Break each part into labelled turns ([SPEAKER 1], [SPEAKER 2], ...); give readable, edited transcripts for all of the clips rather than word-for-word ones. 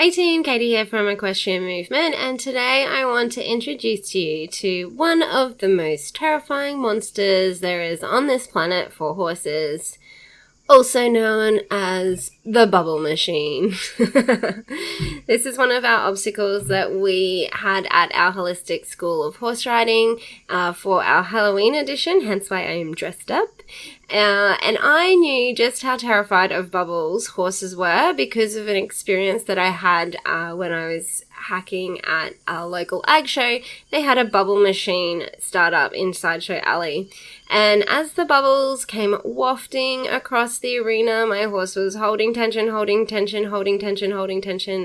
[SPEAKER 1] Hey team, Katie here from Equestrian Movement, and today I want to introduce you to one of the most terrifying monsters there is on this planet for horses, also known as the bubble machine. This is one of our obstacles that we had at our holistic school of horse riding for our Halloween edition, hence why I am dressed up. And I knew just how terrified of bubbles horses were because of an experience that I had when I was hacking at our local ag show. They had a bubble machine start up in Sideshow Alley. And as the bubbles came wafting across the arena, my horse was holding tension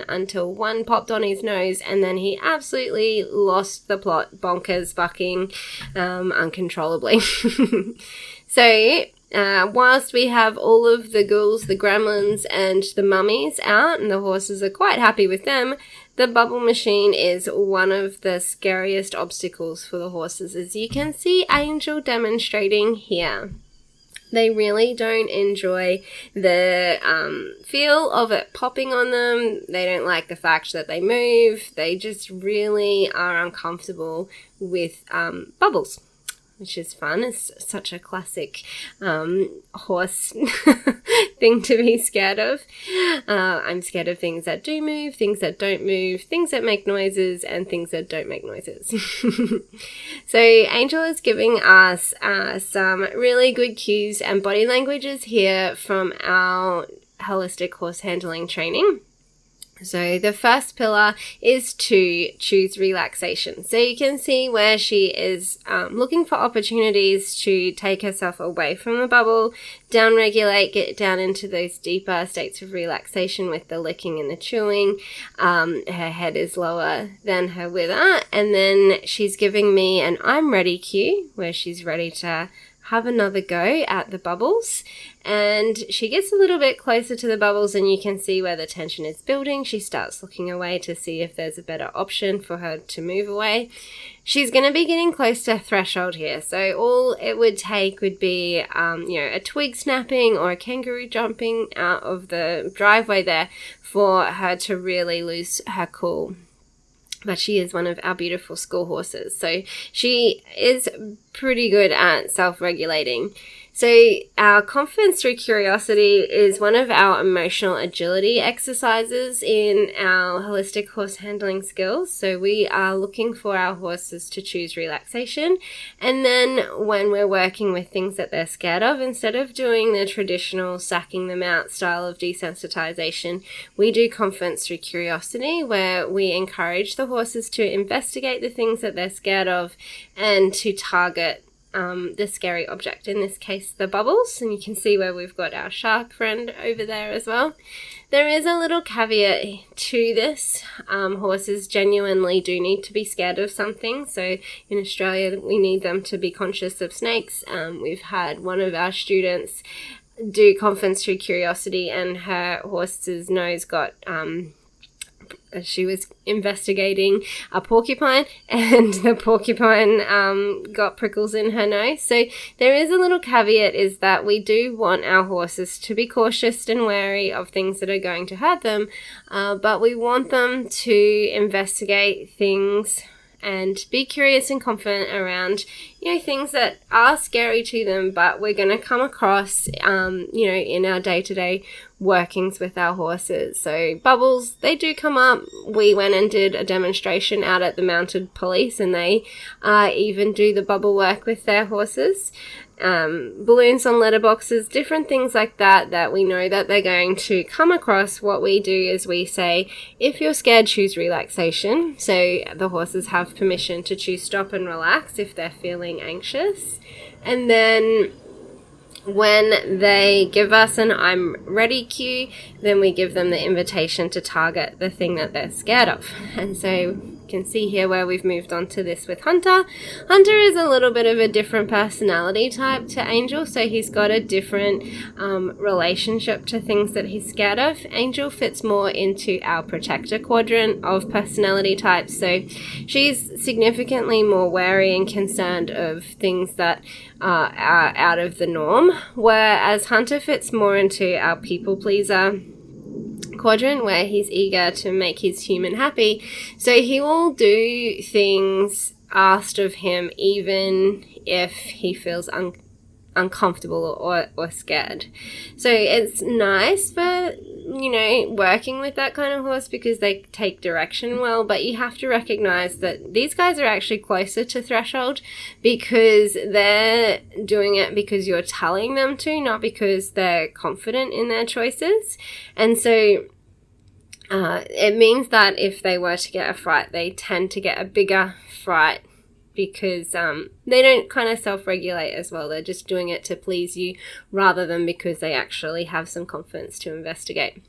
[SPEAKER 1] until one popped on his nose, and then he absolutely lost the plot, bonkers, bucking uncontrollably. So, whilst we have all of the ghouls, the gremlins, and the mummies out, and the horses are quite happy with them, the bubble machine is one of the scariest obstacles for the horses, as you can see Angel demonstrating here. They really don't enjoy the feel of it popping on them. They don't like the fact that they move. They just really are uncomfortable with bubbles, which is fun. It's such a classic horse thing to be scared of. I'm scared of things that do move, things that don't move, things that make noises, and things that don't make noises. So Angel is giving us some really good cues and body languages here from our holistic horse handling training. So the first pillar is to choose relaxation. So you can see where she is looking for opportunities to take herself away from the bubble, down-regulate, get down into those deeper states of relaxation with the licking and the chewing. Her head is lower than her wither, and then she's giving me an I'm ready cue where she's ready to have another go at the bubbles, and she gets a little bit closer to the bubbles and you can see where the tension is building. She starts looking away to see if there's a better option for her to move away. She's going to be getting close to threshold here, so all it would take would be a twig snapping or a kangaroo jumping out of the driveway there for her to really lose her cool. But she is one of our beautiful school horses, so she is pretty good at self-regulating. So our confidence through curiosity is one of our emotional agility exercises in our holistic horse handling skills. So we are looking for our horses to choose relaxation. And then when we're working with things that they're scared of, instead of doing the traditional sacking them out style of desensitization, we do confidence through curiosity, where we encourage the horses to investigate the things that they're scared of and to target the scary object, in this case the bubbles, and you can see where we've got our shark friend over there as well. There is a little caveat to this. Horses genuinely do need to be scared of something, so in Australia we need them to be conscious of snakes. We've had one of our students do confidence through curiosity and her horse's nose got she was investigating a porcupine, and the porcupine got prickles in her nose. So there is a little caveat, is that we do want our horses to be cautious and wary of things that are going to hurt them, but we want them to investigate things and be curious and confident around, things that are scary to them, but we're going to come across, in our day-to-day workings with our horses. So bubbles, they do come up. We went and did a demonstration out at the Mounted Police, and they even do the bubble work with their horses. Balloons on letterboxes, different things like that we know that they're going to come across. What we do is we say, if you're scared, choose relaxation. So the horses have permission to choose stop and relax if they're feeling anxious. And then when they give us an I'm ready cue, then we give them the invitation to target the thing that they're scared of. And so you can see here where we've moved on to this with Hunter. Hunter is a little bit of a different personality type to Angel, so he's got a different relationship to things that he's scared of. Angel fits more into our protector quadrant of personality types, so she's significantly more wary and concerned of things that are out of the norm, whereas Hunter fits more into our people pleaser quadrant where he's eager to make his human happy. So he will do things asked of him even if he feels uncomfortable or scared. So it's nice for, working with that kind of horse because they take direction well, but you have to recognize that these guys are actually closer to threshold because they're doing it because you're telling them to, not because they're confident in their choices. And so it means that if they were to get a fright, they tend to get a bigger fright because they don't kind of self-regulate as well. They're just doing it to please you rather than because they actually have some confidence to investigate.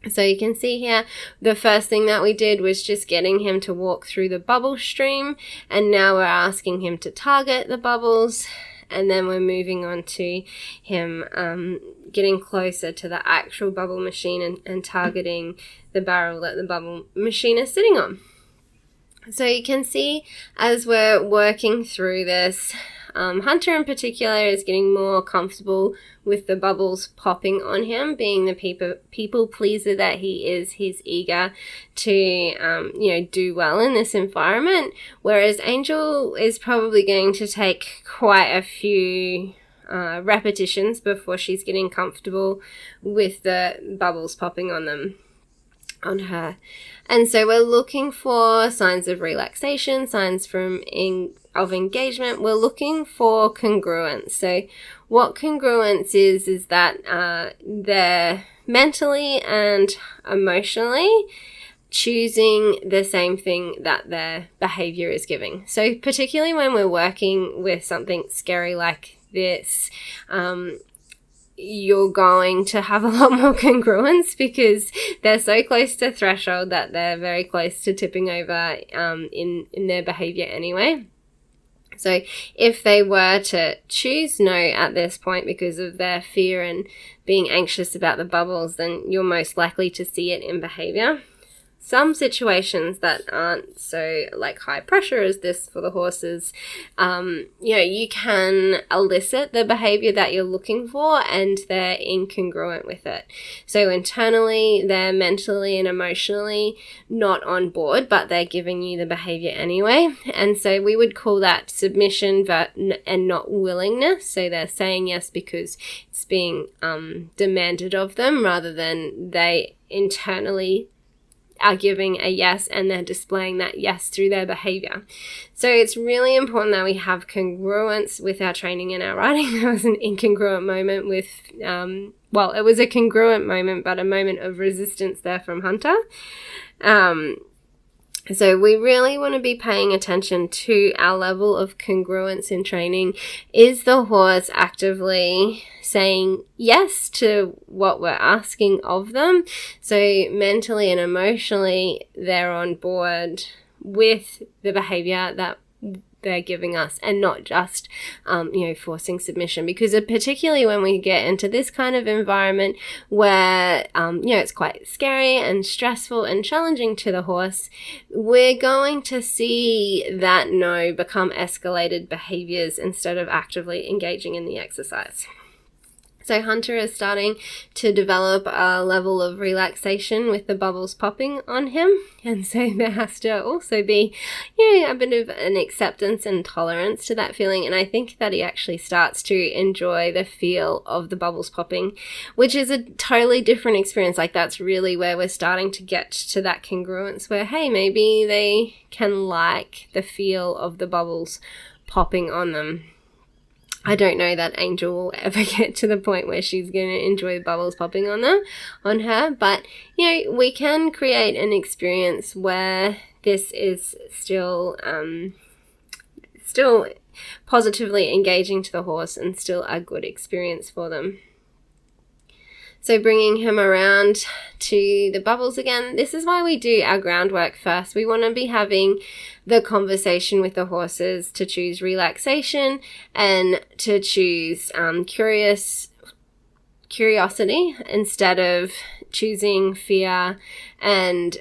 [SPEAKER 1] So you can see here, the first thing that we did was just getting him to walk through the bubble stream, and now we're asking him to target the bubbles, and then we're moving on to him getting closer to the actual bubble machine and targeting the barrel that the bubble machine is sitting on. So you can see as we're working through this, Hunter in particular is getting more comfortable with the bubbles popping on him, being the people pleaser that he is. He's eager to, do well in this environment, whereas Angel is probably going to take quite a few repetitions before she's getting comfortable with the bubbles popping on her. And so we're looking for signs of relaxation, signs of engagement. We're looking for congruence. So what congruence is that they're mentally and emotionally choosing the same thing that their behavior is giving. So particularly when we're working with something scary like this, you're going to have a lot more congruence because they're so close to threshold that they're very close to tipping over in their behavior anyway. So if they were to choose no at this point because of their fear and being anxious about the bubbles, then you're most likely to see it in behavior. Some situations that aren't so high pressure as this for the horses, you can elicit the behavior that you're looking for and they're incongruent with it. So internally, they're mentally and emotionally not on board, but they're giving you the behavior anyway. And so we would call that submission and not willingness. So they're saying yes because it's being demanded of them rather than they internally are giving a yes and they're displaying that yes through their behavior. So it's really important that we have congruence with our training and our riding. There was an incongruent moment with, it was a congruent moment, but a moment of resistance there from Hunter. So we really want to be paying attention to our level of congruence in training. Is the horse actively saying yes to what we're asking of them? So mentally and emotionally, they're on board with the behavior that they're giving us and not just, forcing submission. Because particularly when we get into this kind of environment where, it's quite scary and stressful and challenging to the horse, we're going to see that no become escalated behaviors instead of actively engaging in the exercise. So Hunter is starting to develop a level of relaxation with the bubbles popping on him. And so there has to also be, a bit of an acceptance and tolerance to that feeling. And I think that he actually starts to enjoy the feel of the bubbles popping, which is a totally different experience. That's really where we're starting to get to that congruence where, hey, maybe they can like the feel of the bubbles popping on them. I don't know that Angel will ever get to the point where she's going to enjoy bubbles popping on her, but we can create an experience where this is still positively engaging to the horse and still a good experience for them. So bringing him around to the bubbles again. This is why we do our groundwork first. We want to be having the conversation with the horses to choose relaxation and to choose curiosity instead of choosing fear and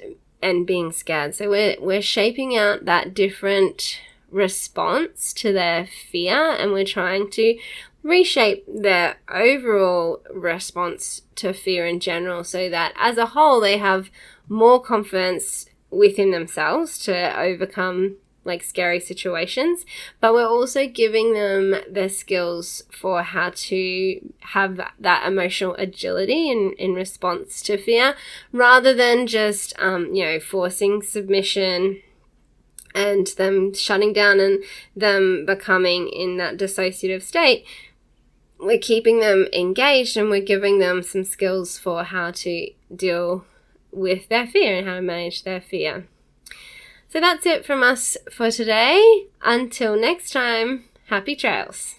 [SPEAKER 1] being scared. So we're shaping out that different response to their fear, and we're trying to reshape their overall response to fear in general, so that as a whole they have more confidence within themselves to overcome like scary situations, but we're also giving them the skills for how to have that emotional agility in response to fear, rather than just forcing submission and them shutting down and them becoming in that dissociative state. We're keeping them engaged and we're giving them some skills for how to deal with their fear and how to manage their fear. So that's it from us for today. Until next time, happy trails.